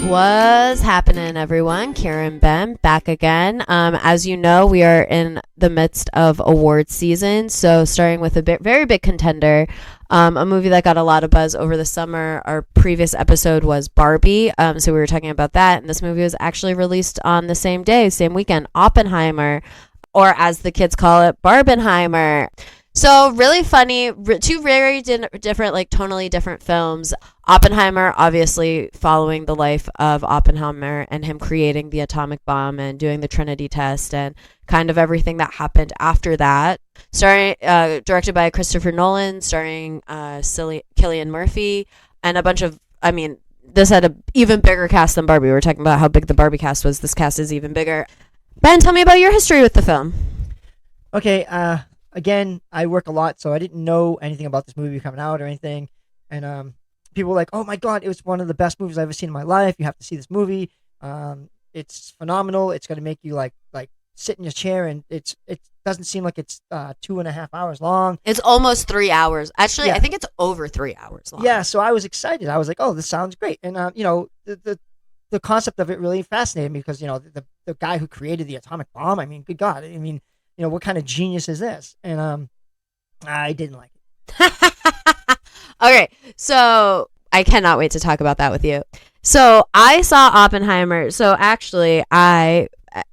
What's happening, everyone? Kyra and Ben back again. As you know, we are in the midst of awards season, so starting with a very big contender, a movie that got a lot of buzz over the summer. Our previous episode was Barbie, so we were talking about that, and this movie was actually released on the same day, same weekend, Oppenheimer, or as the kids call it, Barbenheimer. So really funny, two very different, like tonally different films. Oppenheimer, obviously following the life of Oppenheimer and him creating the atomic bomb and doing the Trinity test and kind of everything that happened after that. Directed by Christopher Nolan, starring Cillian Murphy and a bunch of, this had an even bigger cast than Barbie. We were talking about how big the Barbie cast was. This cast is even bigger. Ben, tell me about your history with the film. Okay, again, I work a lot, so I didn't know anything about this movie coming out or anything. And people were like, "Oh my god, it was one of the best movies I've ever seen in my life. You have to see this movie. It's phenomenal. It's going to make you like sit in your chair, and it doesn't seem like it's 2.5 hours long. It's almost 3 hours. Actually, Yeah. I think it's over 3 hours long. Yeah, so I was excited. I was like, "Oh, this sounds great." And the concept of it really fascinated me because the guy who created the atomic bomb. I mean, good God. I mean, what kind of genius is this? And I didn't like it. Okay, so I cannot wait to talk about that with you. So I saw Oppenheimer. So actually,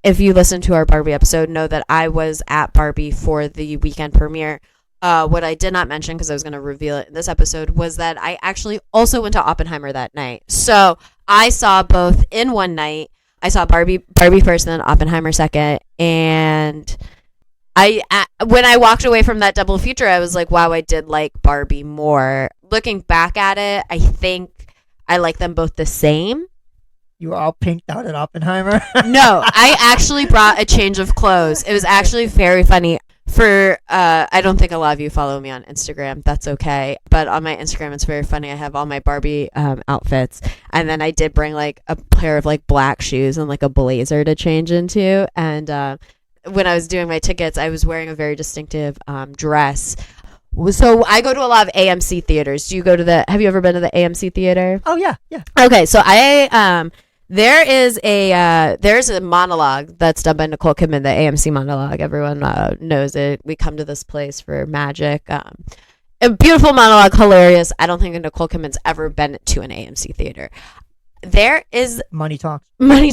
if you listen to our Barbie episode, know that I was at Barbie for the weekend premiere. What I did not mention, because I was going to reveal it in this episode, was that I actually also went to Oppenheimer that night. So I saw both in one night. I saw Barbie first and then Oppenheimer second. And when I walked away from that double feature, I was like, wow, I did like Barbie more. Looking back at it, I think I like them both the same. You were all pinked out at Oppenheimer? No, I actually brought a change of clothes. It was actually very funny. I don't think a lot of you follow me on Instagram. That's okay. But on my Instagram, it's very funny. I have all my Barbie outfits. And then I did bring like a pair of like black shoes and like a blazer to change into. And when I was doing my tickets, I was wearing a very distinctive dress. So I go to a lot of AMC theaters. Have you ever been to the AMC theater? Oh, yeah. Okay, so there's a monologue that's done by Nicole Kidman, the AMC monologue. Everyone knows it. We come to this place for magic. A beautiful monologue, hilarious. I don't think Nicole Kidman's ever been to an AMC theater. There is money talks. Money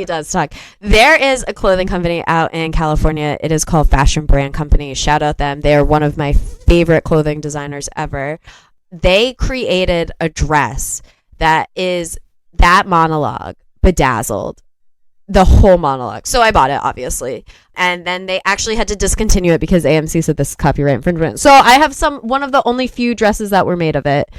does talk. There is a clothing company out in California. It is called Fashion Brand Company. Shout out them. They are one of my favorite clothing designers ever. They created a dress that is that monologue bedazzled, the whole monologue. So I bought it, obviously, and then they actually had to discontinue it because AMC said this is copyright infringement. So I have one of the only few dresses that were made of it.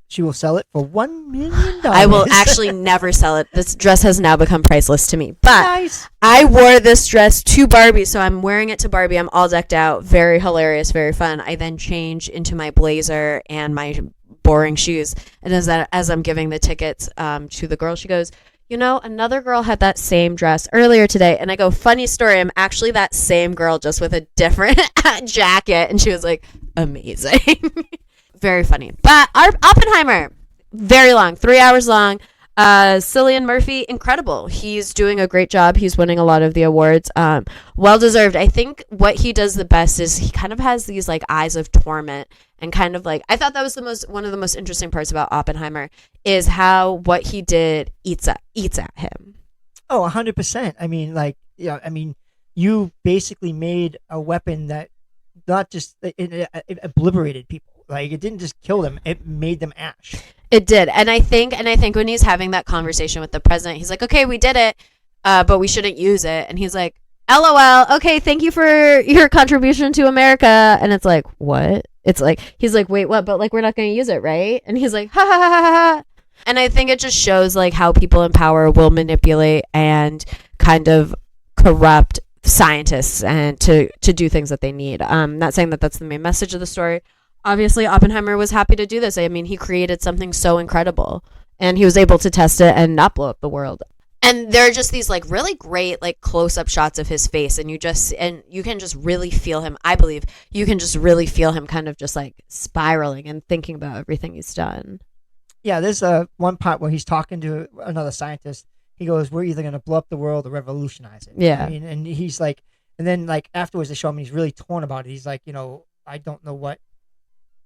She will sell it for $1 million. I will actually never sell it. This dress has now become priceless to me. But nice. I wore this dress to Barbie, so I'm wearing it to Barbie. I'm all decked out. Very hilarious, very fun. I then change into my blazer and my boring shoes. And as I'm giving the tickets to the girl, she goes, another girl had that same dress earlier today. And I go, funny story. I'm actually that same girl, just with a different jacket. And she was like, amazing. Very funny. But our Oppenheimer, very long, 3 hours long. Cillian Murphy, incredible. He's doing a great job. He's winning a lot of the awards. Well deserved. I think what he does the best is he kind of has these like eyes of torment and kind of like, I thought that was one of the most interesting parts about Oppenheimer is how what he did eats at him. Oh, 100%. I mean, you basically made a weapon that not just it obliterated people. Like, it didn't just kill them; it made them ash. It did, and I think when he's having that conversation with the president, he's like, "Okay, we did it, but we shouldn't use it." And he's like, "LOL. Okay, thank you for your contribution to America." And it's like, what? It's like he's like, "Wait, what? But like, we're not going to use it, right?" And he's like, "Ha ha ha ha ha." And I think it just shows like how people in power will manipulate and kind of corrupt scientists and to do things that they need. Not saying that that's the main message of the story. Obviously, Oppenheimer was happy to do this. I mean, he created something so incredible, and he was able to test it and not blow up the world. And there are just these like really great like close-up shots of his face, and you can just really feel him. I believe you can just really feel him kind of just like spiraling and thinking about everything he's done. Yeah, there's one part where he's talking to another scientist. He goes, "We're either gonna blow up the world or revolutionize it." I Yeah. mean, and he's like, and then like afterwards they show him he's really torn about it. He's like, I don't know what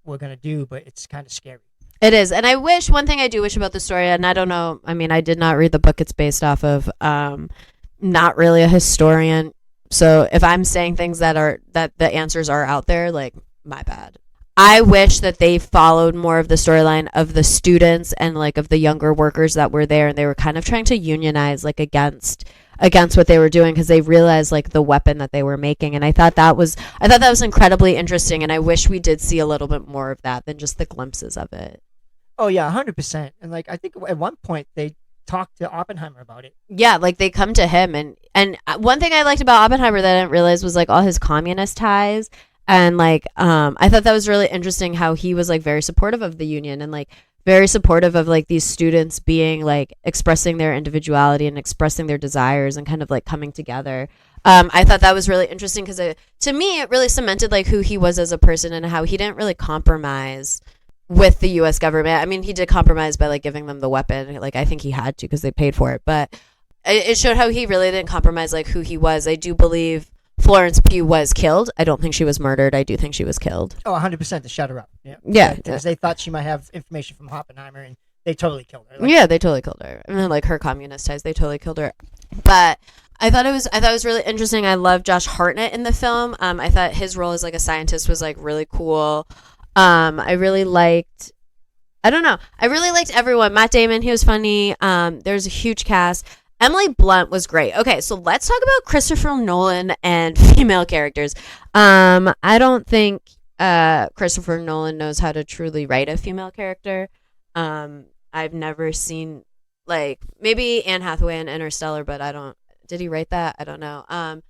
we're gonna do, but it's kind of scary. It is. And I wish, one thing I do wish about the story, and I don't know, I mean, I did not read the book it's based off of, not really a historian. So if I'm saying things that the answers are out there, like, my bad. I wish that they followed more of the storyline of the students and like of the younger workers that were there, and they were kind of trying to unionize like against what they were doing because they realized like the weapon that they were making. And I thought that was incredibly interesting, and I wish we did see a little bit more of that than just the glimpses of it. Oh yeah, 100%. And like I think at one point they talked to Oppenheimer about it. Yeah, like they come to him, and one thing I liked about Oppenheimer that I didn't realize was like all his communist ties. And like I thought that was really interesting how he was like very supportive of the union, and like very supportive of like these students being like expressing their individuality and expressing their desires and kind of like coming together. I thought that was really interesting because to me it really cemented like who he was as a person and how he didn't really compromise with the US government. I mean, he did compromise by like giving them the weapon. Like I think he had to because they paid for it, but it showed how he really didn't compromise like who he was. I do believe Florence Pugh was killed. I don't think she was murdered. I do think she was killed. Oh, 100% to shut her up. Yeah. Yeah. Because they thought she might have information from Oppenheimer, and they totally killed her. Like, Yeah, they totally killed her. And then like her communist ties, they totally killed her. But I thought it was really interesting. I love Josh Hartnett in the film. I thought his role as like a scientist was like really cool. I really liked I don't know. I really liked everyone. Matt Damon, he was funny. There's a huge cast. Emily Blunt was great. Okay, so let's talk about Christopher Nolan and female characters. I don't think Christopher Nolan knows how to truly write a female character. I've never seen like maybe Anne Hathaway in Interstellar, but I don't. Did he write that? I don't know.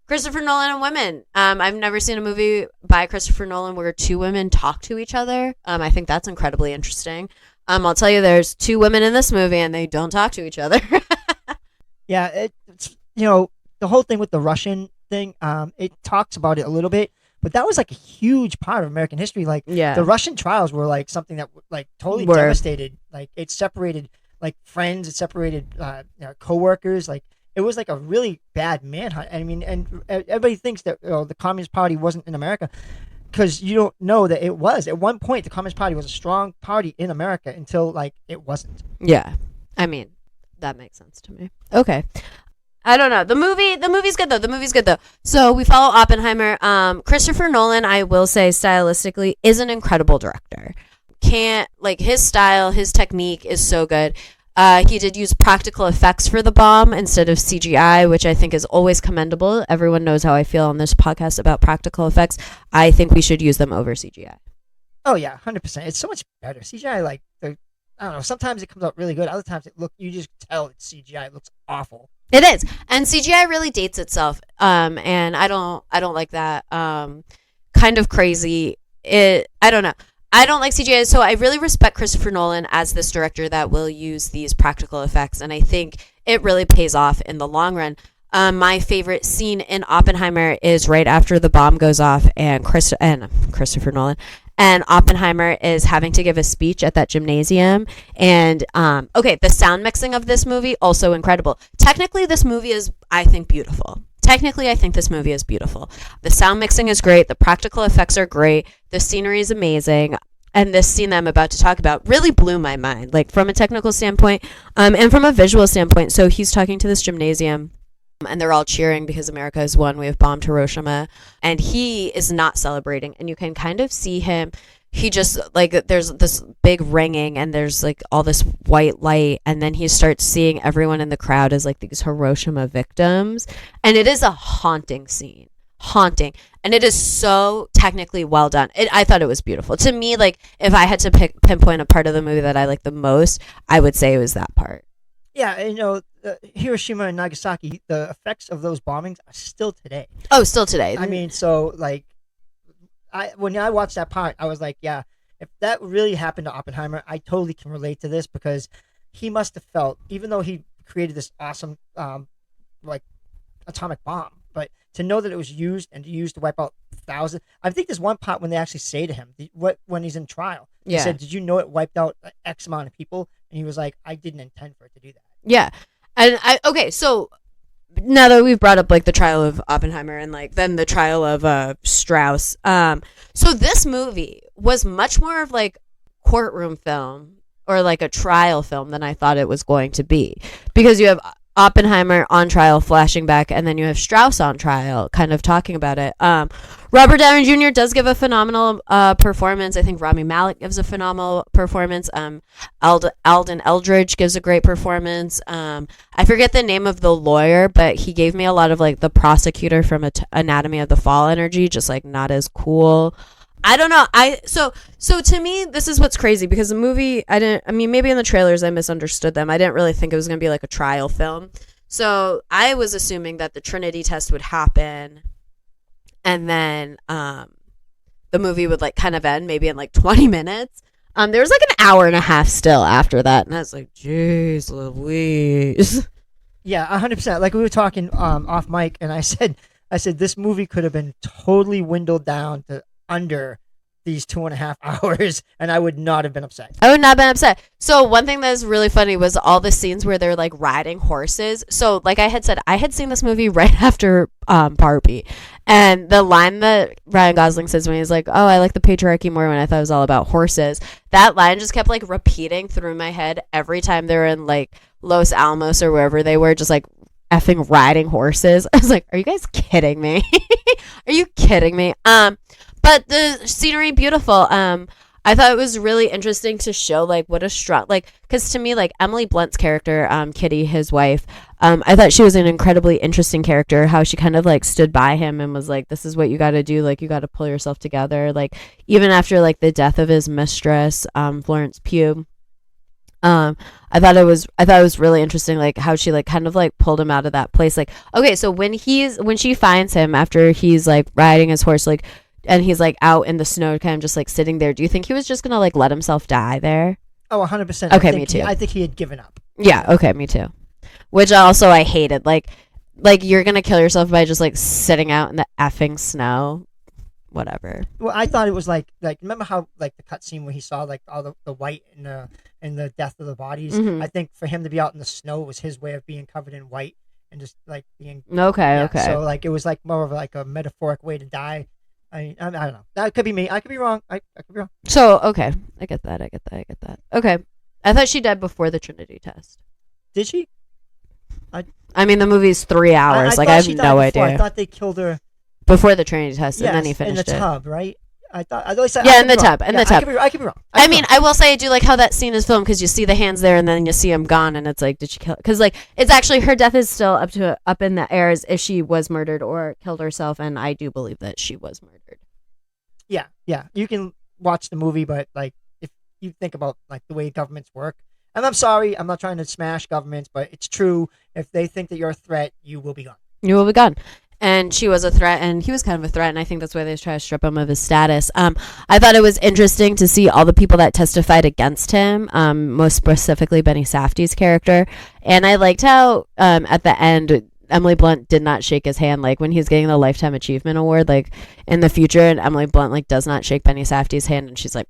Christopher Nolan and women. I've never seen a movie by Christopher Nolan where two women talk to each other. I think that's incredibly interesting. I'll tell you, there's two women in this movie and they don't talk to each other. Yeah, it's the whole thing with the Russian thing. It talks about it a little bit, but that was like a huge part of American history. Like Yeah. the Russian trials were like something that like totally Were. devastated. Like it separated like friends, it separated coworkers. Like it was like a really bad manhunt. I mean, and everybody thinks that the Communist Party wasn't in America because you don't know that it was. At one point, the Communist Party was a strong party in America until like it wasn't. Yeah. I mean, that makes sense to me. Okay. I don't know. The movie's good though. The movie's good though. So we follow Oppenheimer. Christopher Nolan, I will say stylistically, is an incredible director. Can't like his style, his technique is so good. He did use practical effects for the bomb instead of CGI, which I think is always commendable. Everyone knows how I feel on this podcast about practical effects. I think we should use them over CGI. Oh yeah, 100%. It's so much better. CGI like I don't know. Sometimes it comes out really good. Other times you just tell it's CGI. It looks awful. It is, and CGI really dates itself. And I don't like that. Kind of crazy. I don't know. I don't like CGI, so I really respect Christopher Nolan as this director that will use these practical effects, and I think it really pays off in the long run. My favorite scene in Oppenheimer is right after the bomb goes off, and Christopher Nolan and Oppenheimer is having to give a speech at that gymnasium. And okay, the sound mixing of this movie also incredible. Technically, this movie is, I think, beautiful. Technically, I think this movie is beautiful. The sound mixing is great. The practical effects are great. The scenery is amazing. And this scene that I'm about to talk about really blew my mind, like from a technical standpoint and from a visual standpoint. So he's talking to this gymnasium, and they're all cheering because America has won. We have bombed Hiroshima. And he is not celebrating. And you can kind of see him. He just, like, there's this big ringing and there's, like, all this white light. And then he starts seeing everyone in the crowd as, like, these Hiroshima victims. And it is a haunting scene. Haunting. And it is so technically well done. I thought it was beautiful. To me, like, if I had to pinpoint a part of the movie that I like the most, I would say it was that part. Yeah, Hiroshima and Nagasaki, the effects of those bombings are still today. Oh, still today. I mean, so like, when I watched that part, I was like, yeah, if that really happened to Oppenheimer, I totally can relate to this because he must have felt, even though he created this awesome, like, atomic bomb, but to know that it was used to wipe out thousands. I think there's one part when they actually say to him, when he's in trial, They said, "Did you know it wiped out X amount of people?" And he was like, "I didn't intend for it to do that." Yeah. And okay, so now that we've brought up like the trial of Oppenheimer and like then the trial of Strauss, so this movie was much more of like courtroom film or like a trial film than I thought it was going to be, because you have Oppenheimer on trial flashing back, and then you have Strauss on trial kind of talking about it. Robert Downey Jr. does give a phenomenal performance. I think Rami Malek gives a phenomenal performance. Alden Eldridge gives a great performance. I forget the name of the lawyer, but he gave me a lot of like the prosecutor from Anatomy of the Fall energy, just like not as cool. I don't know. So to me, this is what's crazy, because the movie, maybe in the trailers I misunderstood them. I didn't really think it was going to be like a trial film. So I was assuming that the Trinity test would happen and then the movie would like kind of end maybe in like 20 minutes. There was like an hour and a half still after that, and I was like, jeez Louise. Yeah, 100%. Like we were talking off mic, and I said this movie could have been totally dwindled down to under these 2.5 hours, and I would not have been upset. I would not have been upset. So one thing that is really funny was all the scenes where they're like riding horses. So like I had said, I had seen this movie right after Barbie, and the line that Ryan Gosling says when he's like, "Oh, I like the patriarchy more," when I thought it was all about horses, that line just kept like repeating through my head every time they were in like Los Alamos or wherever they were, just like effing riding horses. I was like, are you guys kidding me? Are you kidding me? But the scenery, beautiful. I thought it was really interesting to show like what a strong, like, because to me, like Emily Blunt's character, Kitty, his wife, I thought she was an incredibly interesting character. How she kind of like stood by him and was like, "This is what you got to do. Like, you got to pull yourself together." Like even after like the death of his mistress, Florence Pugh. I thought it was really interesting, like how she like kind of like pulled him out of that place. Like, okay, so when she finds him after he's like riding his horse, like, and he's like out in the snow, kind of just like sitting there, do you think he was just gonna like let himself die there? Oh, 100%. Okay, me too. I think he had given up. Yeah, okay, me too. Which also I hated. Like you're gonna kill yourself by just like sitting out in the effing snow. Whatever. Well, I thought it was like remember how like the cutscene where he saw like all the white and the death of the bodies. Mm-hmm. I think for him to be out in the snow was his way of being covered in white and just like being okay. So like it was like more of like a metaphoric way to die. I don't know. That could be me. I could be wrong. I could be wrong. So okay, I get that. Okay, I thought she died before the Trinity test. Did she? I mean, the movie's 3 hours. I have no idea. I thought they killed her before the Trinity test, and then he finished in the tub, right? I said, in the tub. In the tub. I could be wrong. I mean, I will say I do like how that scene is filmed, because you see the hands there and then you see him gone, and it's like, did she kill? Because like it's actually, her death is still up in the air as if she was murdered or killed herself, and I do believe that she was murdered. Yeah. You can watch the movie, but like if you think about like the way governments work, and I'm sorry, I'm not trying to smash governments, but it's true. If they think that you're a threat, you will be gone. You will be gone. And she was a threat, and he was kind of a threat, and I think that's why they try to strip him of his status. I thought it was interesting to see all the people that testified against him, most specifically Benny Safdie's character. And I liked how at the end, Emily Blunt did not shake his hand, like when he's getting the Lifetime Achievement Award, like in the future, and Emily Blunt like does not shake Benny Safdie's hand, and she's like,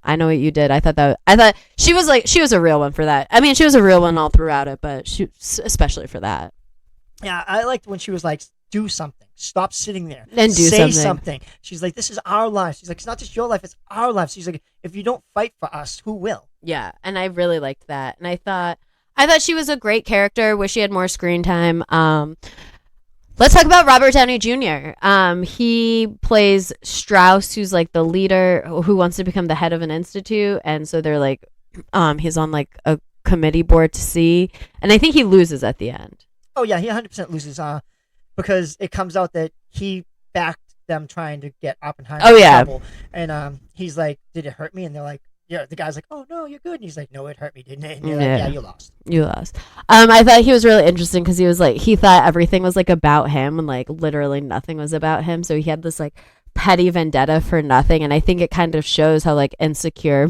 I know what you did. I thought she was a real one for that. I mean, she was a real one all throughout it, but she especially for that. Yeah, I liked when she was like, do something. Stop sitting there. And say something. She's like, this is our life. She's like, it's not just your life, it's our life. She's like, if you don't fight for us, who will? Yeah, and I really liked that. And I thought she was a great character. Wish she had more screen time. Let's talk about Robert Downey Jr. He plays Strauss, who's like the leader who wants to become the head of an institute, and so they're like, he's on like a committee board to see, and I think he loses at the end. Oh yeah, he 100% loses. Because it comes out that he backed them trying to get Oppenheimer in trouble. And he's like, did it hurt me? And they're like, yeah. The guy's like, oh no, you're good. And he's like, no, it hurt me, didn't it? And they're like, yeah, you lost. You lost. I thought he was really interesting because he was like, he thought everything was like about him, and like literally nothing was about him. So he had this like petty vendetta for nothing. And I think it kind of shows how like insecure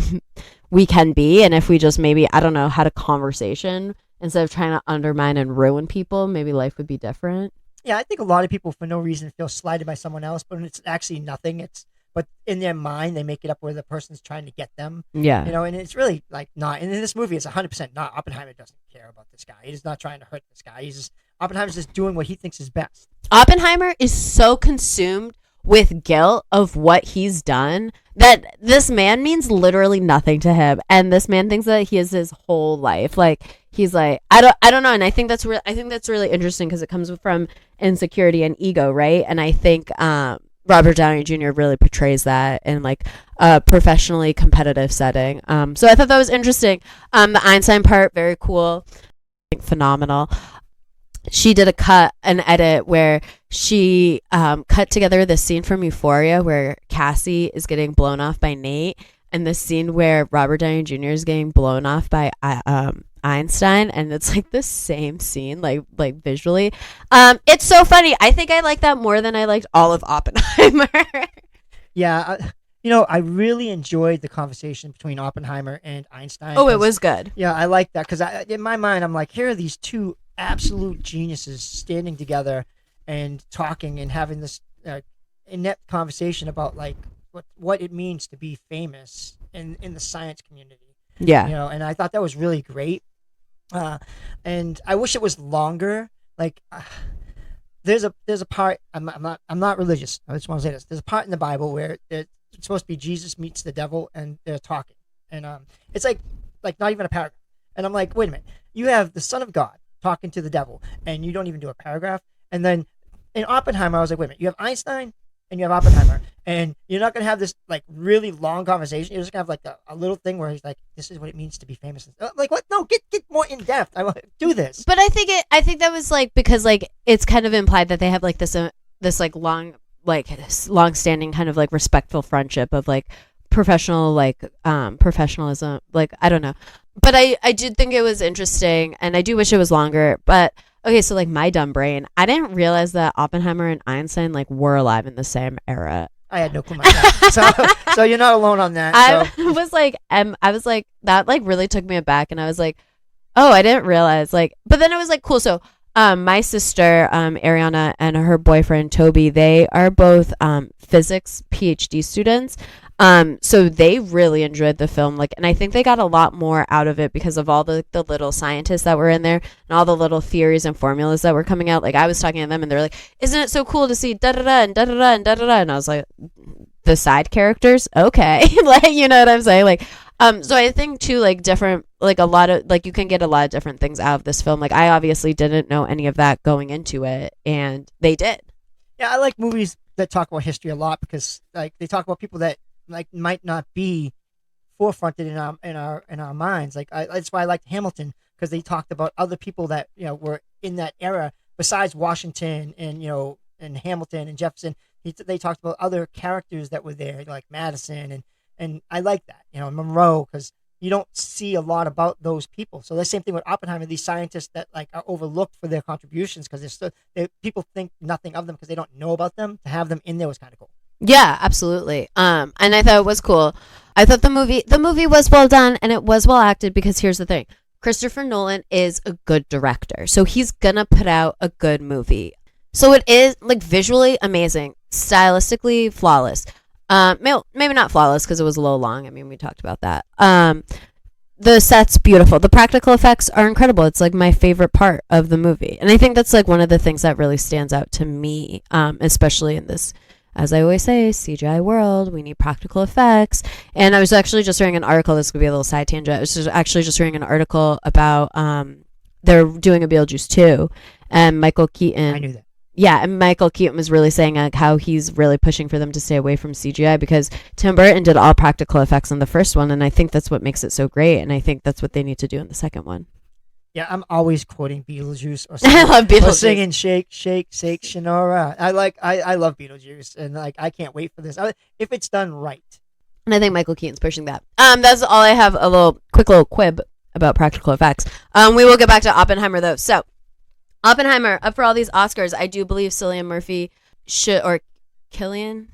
we can be. And if we just maybe, I don't know, had a conversation instead of trying to undermine and ruin people, maybe life would be different. Yeah, I think a lot of people for no reason feel slighted by someone else, but it's actually nothing. but in their mind they make it up where the person's trying to get them. Yeah. And it's really like not. And in this movie, it's 100% not. Oppenheimer doesn't care about this guy. He's not trying to hurt this guy. Oppenheimer's just doing what he thinks is best. Oppenheimer is so consumed with guilt of what he's done that this man means literally nothing to him, and this man thinks that he is his whole life. Like he's like, I don't know, and I think that's really interesting because it comes from insecurity and ego, right? And I think Robert Downey Jr. really portrays that in like a professionally competitive setting. So I thought that was interesting. The Einstein part, very cool, phenomenal. She did an edit where she cut together the scene from Euphoria where Cassie is getting blown off by Nate, and the scene where Robert Downey Jr. is getting blown off by Einstein, and it's like the same scene, like visually. It's so funny. I think I like that more than I liked all of Oppenheimer. Yeah, I really enjoyed the conversation between Oppenheimer and Einstein. Oh, it was good. Yeah, I like that because in my mind, I'm like, here are these two absolute geniuses standing together and talking and having this in-depth conversation about like what it means to be famous in the science community. Yeah. And I thought that was really great. And I wish it was longer. Like there's a part. I'm not religious. I just want to say this. There's a part in the Bible where it's supposed to be Jesus meets the devil and they're talking, and it's like not even a paragraph. And I'm like, wait a minute. You have the Son of God talking to the devil, and you don't even do a paragraph. And then in Oppenheimer, I was like, wait a minute, you have Einstein and you have Oppenheimer, and you're not gonna have this like really long conversation. You're just gonna have like a little thing where he's like, this is what it means to be famous. Like what? No, get more in depth. I want to do this. But I think that was like because like it's kind of implied that they have like this like long standing kind of like respectful friendship of like professional like professionalism, like I don't know. But I did think it was interesting, and I do wish it was longer. But okay, so like my dumb brain, I didn't realize that Oppenheimer and Einstein like were alive in the same era. I had no clue myself. so you're not alone on that. I was like that like really took me aback, and I was like, oh, I didn't realize like. But then it was like cool. So my sister Ariana and her boyfriend Toby, they are both physics PhD students. So they really enjoyed the film, like, and I think they got a lot more out of it because of all the little scientists that were in there and all the little theories and formulas that were coming out. Like I was talking to them and they're like, isn't it so cool to see da da da and da da da and da da da? And I was like, the side characters, okay. Like, you know what I'm saying? Like, so I think too, like different, like a lot of, like you can get a lot of different things out of this film. Like I obviously didn't know any of that going into it, and they did. Yeah, I like movies that talk about history a lot because like they talk about people that like might not be forefronted in our minds. Like that's why I liked Hamilton, because they talked about other people that were in that era besides Washington and and Hamilton and Jefferson. They talked about other characters that were there, like Madison and I like that, Monroe, because you don't see a lot about those people. So the same thing with Oppenheimer, these scientists that like are overlooked for their contributions because people think nothing of them because they don't know about them. To have them in there was kind of cool. Yeah, absolutely. And I thought it was cool. I thought the movie was well done and it was well acted, because here's the thing. Christopher Nolan is a good director. So he's gonna put out a good movie. So it is like visually amazing, stylistically flawless. Maybe not flawless because it was a little long. I mean, we talked about that. The set's beautiful. The practical effects are incredible. It's like my favorite part of the movie. And I think that's like one of the things that really stands out to me, especially in this, as I always say, CGI world. We need practical effects. And I was actually just reading an article. This could be a little side tangent. I was actually just reading an article about they're doing a Beetlejuice 2, and Michael Keaton. I knew that. Yeah, and Michael Keaton was really saying like how he's really pushing for them to stay away from CGI, because Tim Burton did all practical effects in the first one, and I think that's what makes it so great, and I think that's what they need to do in the second one. Yeah, I'm always quoting Beetlejuice or I love Beetlejuice. Or singing "Shake, Shake, Shake, Shannara." I love Beetlejuice, and like I can't wait for this if it's done right. And I think Michael Keaton's pushing that. That's all I have. A quick little quib about practical effects. We will get back to Oppenheimer though. So. Oppenheimer, up for all these Oscars. I do believe Cillian Murphy should, or Cillian?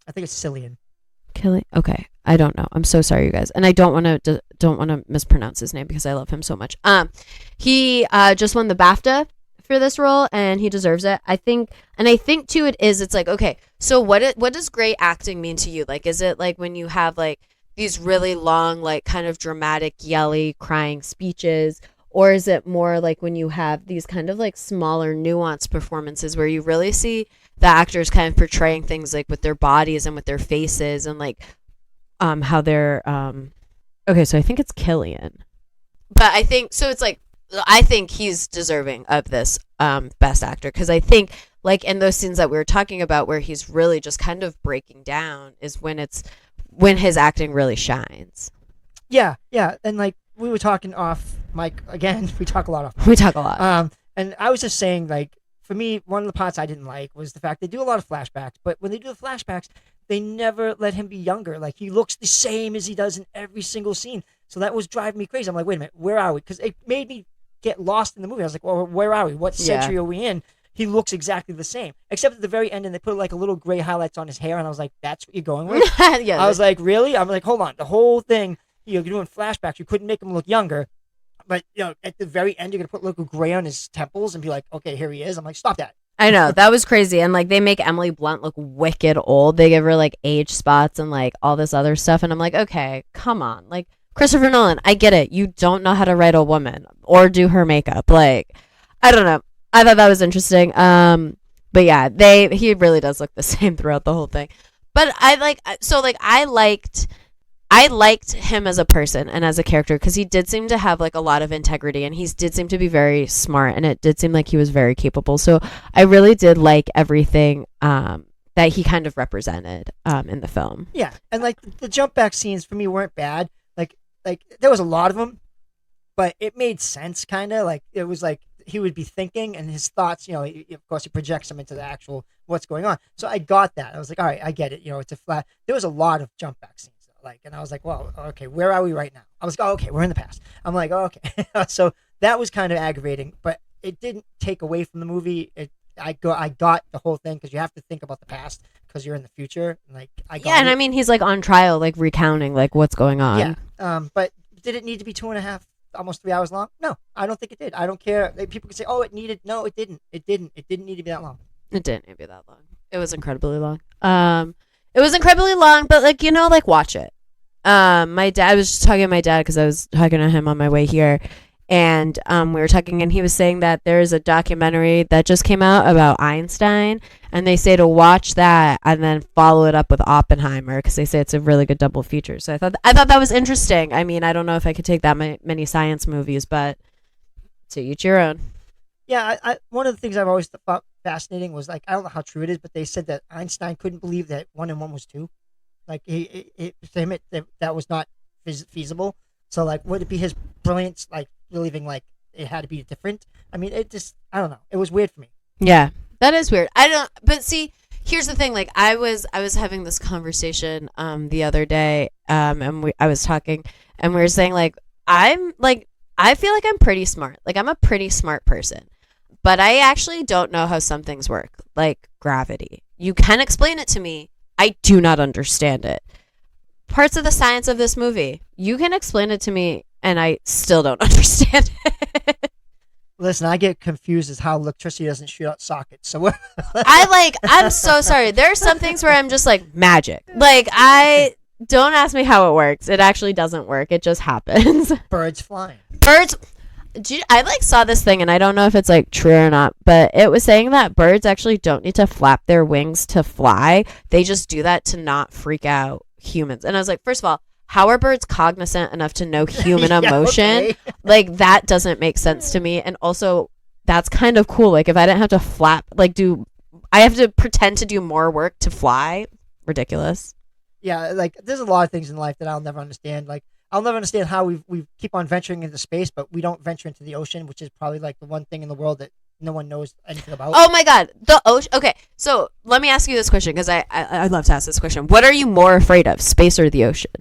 I think it's Cillian. Okay, I don't know. I'm so sorry, you guys, and I don't want to mispronounce his name because I love him so much. He just won the BAFTA for this role, and he deserves it. I think too it's like, okay, so what does great acting mean to you? Like, is it like when you have like these really long, like kind of dramatic, yelly, crying speeches? Or is it more like when you have these kind of like smaller, nuanced performances where you really see the actors kind of portraying things like with their bodies and with their faces and like how they're okay, so I think it's Killian. But I think so it's like I think he's deserving of this best actor, because I think like in those scenes that we were talking about where he's really just kind of breaking down is when his acting really shines. Yeah, and like we were talking off mic again. We talk a lot off. We talk a lot. And I was just saying, like, for me, one of the parts I didn't like was the fact they do a lot of flashbacks. But when they do the flashbacks, they never let him be younger. Like, he looks the same as he does in every single scene. So that was driving me crazy. I'm like, wait a minute, where are we? Because it made me get lost in the movie. I was like, well, where are we? What century are we in? He looks exactly the same, except at the very end, and they put like a little gray highlights on his hair, and I was like, that's what you're going with? Yeah. I was like, really? I'm like, hold on, the whole thing. You're doing flashbacks. You couldn't make him look younger, but at the very end, you're gonna put a little gray on his temples and be like, okay, here he is. I'm like, stop that. I know, that was crazy. And like they make Emily Blunt look wicked old. They give her like age spots and like all this other stuff, and I'm like, okay, come on, like Christopher Nolan, I get it. You don't know how to write a woman or do her makeup. Like, I don't know. I thought that was interesting. But yeah, he really does look the same throughout the whole thing. But I liked him as a person and as a character, because he did seem to have like a lot of integrity, and he did seem to be very smart, and it did seem like he was very capable. So I really did like everything that he kind of represented in the film. Yeah, and like the jump back scenes for me weren't bad. Like there was a lot of them, but it made sense kind of. Like it was like he would be thinking, and his thoughts, of course, he projects them into the actual what's going on. So I got that. I was like, all right, I get it. It's a flat. There was a lot of jump back scenes. Like, and I was like, well, okay, where are we right now? I was like, oh, okay, we're in the past. I'm like, oh, okay. So that was kind of aggravating, but it didn't take away from the movie. I got the whole thing, because you have to think about the past because you're in the future. Like, and I mean, he's like on trial, like recounting like what's going on. Yeah. But did it need to be 2.5, almost 3 hours long? No, I don't think it did. I don't care. People can say, oh, it needed. No, it didn't. It didn't need to be that long. It didn't need to be that long. It was incredibly long. It was incredibly long, but like, like watch it. My dad, I was just talking to my dad because I was talking to him on my way here, and we were talking, and he was saying that there is a documentary that just came out about Einstein, and they say to watch that and then follow it up with Oppenheimer, because they say it's a really good double feature. So I thought that was interesting. I mean, I don't know if I could take that many science movies, but to each your own. Yeah, I one of the things I've always thought fascinating was, like, I don't know how true it is, but they said that Einstein couldn't believe that 1 and 1 was 2. Like, to him, that was not feasible. So, like, would it be his brilliance, like, believing, like, it had to be different? I mean, I don't know. It was weird for me. Yeah, that is weird. But see, here's the thing. Like, I was having this conversation the other day, and I was talking, and we were saying, like, I feel like I'm pretty smart. Like, I'm a pretty smart person. But I actually don't know how some things work, like gravity. You can explain it to me. I do not understand it. Parts of the science of this movie, you can explain it to me, and I still don't understand it. Listen, I get confused as how electricity doesn't shoot out sockets. So I'm so sorry. There are some things where I'm just like, magic. Like, don't ask me how it works. It actually doesn't work. It just happens. Birds flying. I saw this thing, and I don't know if it's like true or not, but it was saying that birds actually don't need to flap their wings to fly. They just do that to not freak out humans. And I was like, first of all, how are birds cognizant enough to know human emotion? Okay. Like, that doesn't make sense to me. And also, that's kind of cool. Like, if I didn't have to flap, like, I have to pretend to do more work to fly? Ridiculous. Yeah, like, there's a lot of things in life that I'll never understand. Like, I'll never understand how we keep on venturing into space, but we don't venture into the ocean, which is probably like the one thing in the world that no one knows anything about. Oh my God, the ocean. Okay, so let me ask you this question, because I love to ask this question. What are you more afraid of, space or the ocean?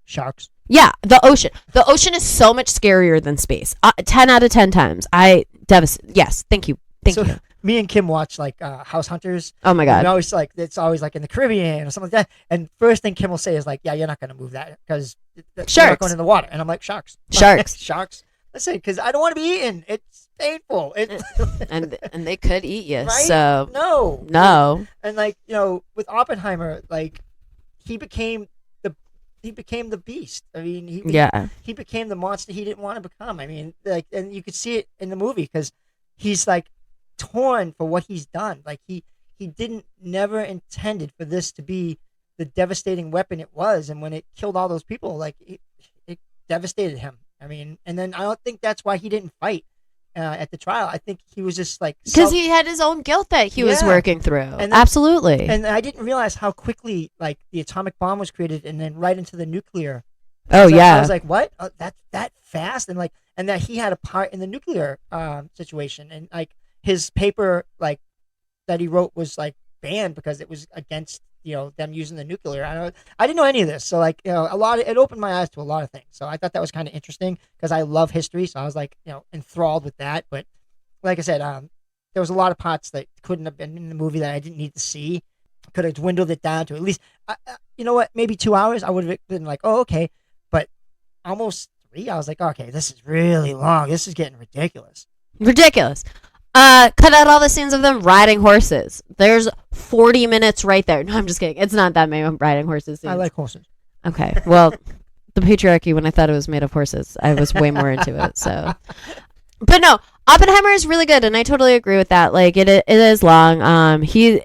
Sharks. Yeah, the ocean. The ocean is so much scarier than space. 10 out of 10 times. Yes, thank you. Thank you. Me and Kim watch like House Hunters. Oh my God. And it's always like in the Caribbean or something like that. And first thing Kim will say is like, yeah, you're not going to move that because you're not going in the water. And I'm like, sharks. Sharks. Sharks. Listen, because I don't want to be eaten. It's painful. And they could eat you. Right? So no. And like with Oppenheimer, like he became the beast. I mean, he became the monster he didn't want to become. I mean, like, and you could see it in the movie because he's like torn for what he's done. Like he didn't never intended for this to be the devastating weapon it was, and when it killed all those people, like it devastated him. I mean, and then I don't think that's why he didn't fight at the trial. I think he was just like because he had his own guilt that he was working through. And then, absolutely. And I didn't realize how quickly like the atomic bomb was created, and then right into the nuclear. Oh yeah. I was like, what? That's that fast, and that he had a part in the nuclear situation, and like his paper like that he wrote was like banned because it was against them using the nuclear. I didn't know any of this, so like it opened my eyes to a lot of things. So I thought that was kind of interesting because I love history, so I was like enthralled with that. But like I said, there was a lot of parts that couldn't have been in the movie that I didn't need to see. Could have dwindled it down to at least maybe 2 hours. I would have been like, oh okay, but almost 3. I was like, okay, this is really long. This is getting ridiculous. Cut out all the scenes of them riding horses. There's 40 minutes right there. No, I'm just kidding. It's not that many riding horses scenes. I like horses. Okay. Well, the patriarchy, when I thought it was made of horses, I was way more into it. So, but no, Oppenheimer is really good, and I totally agree with that. Like it is long. He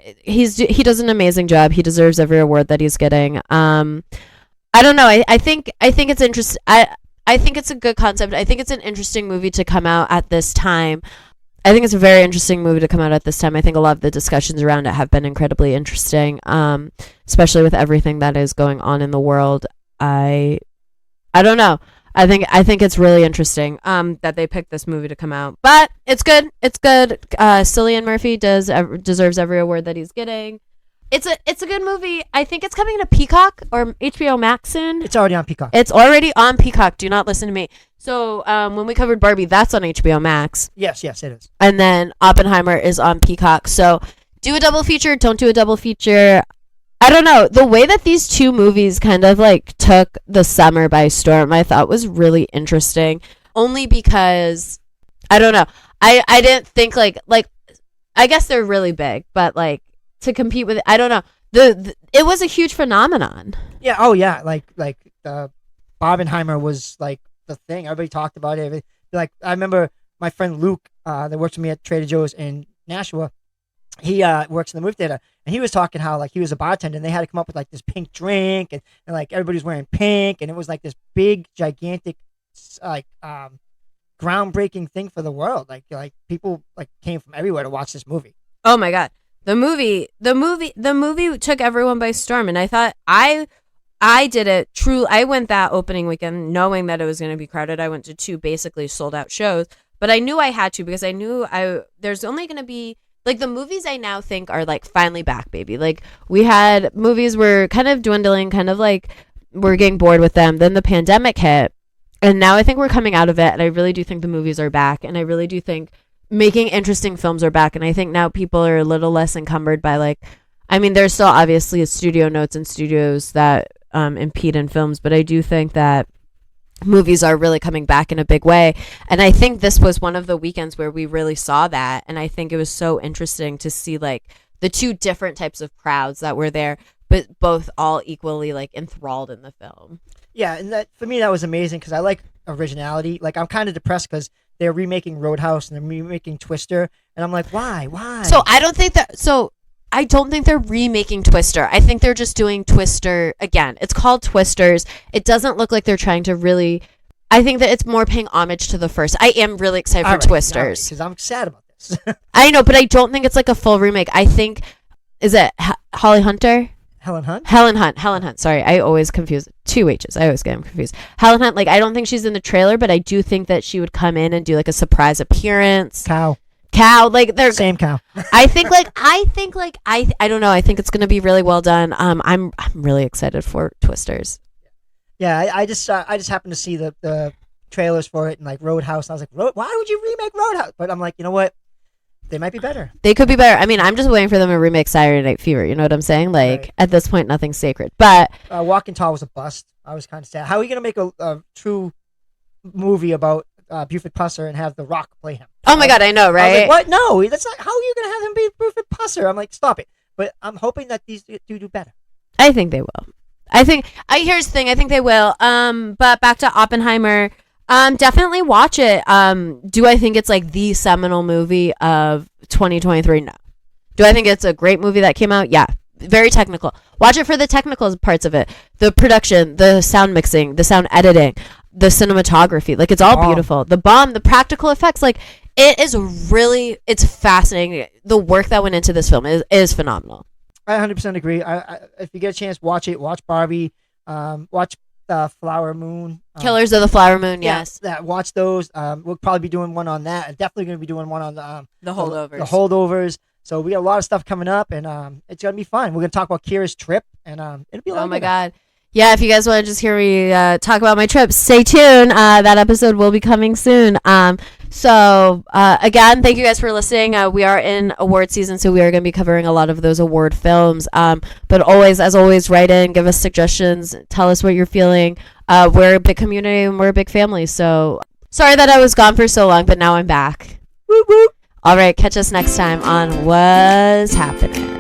does an amazing job. He deserves every award that he's getting. I don't know. I think it's interesting. I think it's a good concept. I think it's an interesting movie to come out at this time. I think it's a very interesting movie to come out at this time. I think a lot of the discussions around it have been incredibly interesting, especially with everything that is going on in the world. I don't know. I think it's really interesting that they picked this movie to come out, but it's good. It's good. Cillian Murphy deserves every award that he's getting. It's a good movie. I think it's coming to Peacock or HBO Max soon. It's already on Peacock. It's already on Peacock. Do not listen to me. So when we covered Barbie, that's on HBO Max. Yes, it is. And then Oppenheimer is on Peacock. So do a double feature. Don't do a double feature. I don't know. The way that these two movies kind of like took the summer by storm, I thought was really interesting. Only because, I don't know. I didn't think like I guess they're really big, but like to compete with, I don't know. It was a huge phenomenon. Yeah. Oh yeah. Like Oppenheimer was like the thing. Everybody talked about it. Like I remember my friend Luke that works with me at Trader Joe's in Nashua. He works in the movie theater, and he was talking how like he was a bartender, and they had to come up with like this pink drink, and like everybody's wearing pink, and it was like this big, gigantic, like groundbreaking thing for the world. Like people like came from everywhere to watch this movie. Oh my god, the movie took everyone by storm, and I thought I did it true. I went that opening weekend knowing that it was going to be crowded. I went to 2 basically sold out shows, but I knew I had to because I knew there's only going to be. Like, the movies I now think are, like, finally back, baby. Like, we had movies were kind of dwindling, kind of, like, we're getting bored with them. Then the pandemic hit, and now I think we're coming out of it, and I really do think the movies are back, and I really do think making interesting films are back, and I think now people are a little less encumbered by, like, I mean, there's still obviously studio notes and studios that impede in films, but I do think that movies are really coming back in a big way, and I think this was one of the weekends where we really saw that, and I think it was so interesting to see like the 2 different types of crowds that were there, but both all equally like enthralled in the film. Yeah, and that for me that was amazing because I like originality. Like I'm kind of depressed because they're remaking Roadhouse and they're remaking Twister, and I'm like, why? So I don't think they're remaking Twister. I think they're just doing Twister again. It's called Twisters. It doesn't look like they're trying to really. I think that it's more paying homage to the first. I am really excited for Twisters because I'm sad about this. I know, but I don't think it's like a full remake. I think is it Holly Hunter? Helen Hunt. Helen Hunt. Sorry, I always confuse 2 H's. I always get them confused. Helen Hunt. Like I don't think she's in the trailer, but I do think that she would come in and do like a surprise appearance. Cow, like they're same cow. I think I don't know. I think it's gonna be really well done. I'm really excited for Twisters. Yeah, I just happened to see the trailers for it and like Roadhouse. And I was like, why would you remake Roadhouse? But I'm like, you know what? They might be better. They could be better. I mean, I'm just waiting for them to remake Saturday Night Fever. You know what I'm saying? Like right. At this point, nothing's sacred. But Walking Tall was a bust. I was kind of sad. How are you gonna make a true movie about Buford Pusser and have The Rock play him. Oh my God, I know, I was right? like, what? No, that's not. How are you gonna have him be Buford Pusser? I'm like, stop it. But I'm hoping that these do better. I think they will. Here's the thing. I think they will. But back to Oppenheimer. Definitely watch it. Do I think it's like the seminal movie of 2023? No. Do I think it's a great movie that came out? Yeah. Very technical. Watch it for the technical parts of it. The production, the sound mixing, the sound editing, the cinematography. Like, it's all beautiful. The practical effects. Like, it's fascinating. The work that went into this film is phenomenal. I 100% agree. If you get a chance, watch it. Watch Barbie. Watch the Flower Moon. Killers of the Flower Moon. Yes. Watch those. We'll probably be doing one on that, and definitely going to be doing one on the holdovers. The holdovers. So we got a lot of stuff coming up, and it's going to be fun. We're going to talk about Kyra's trip, and it'll be a lot. Oh my God. Yeah, if you guys want to just hear me talk about my trip, stay tuned. That episode will be coming soon. So again, thank you guys for listening. We are in award season, so we are going to be covering a lot of those award films. But as always, write in, give us suggestions, tell us what you're feeling. We're a big community and we're a big family. So sorry that I was gone for so long, but now I'm back. Woo woo. All right, catch us next time on Woz Happening.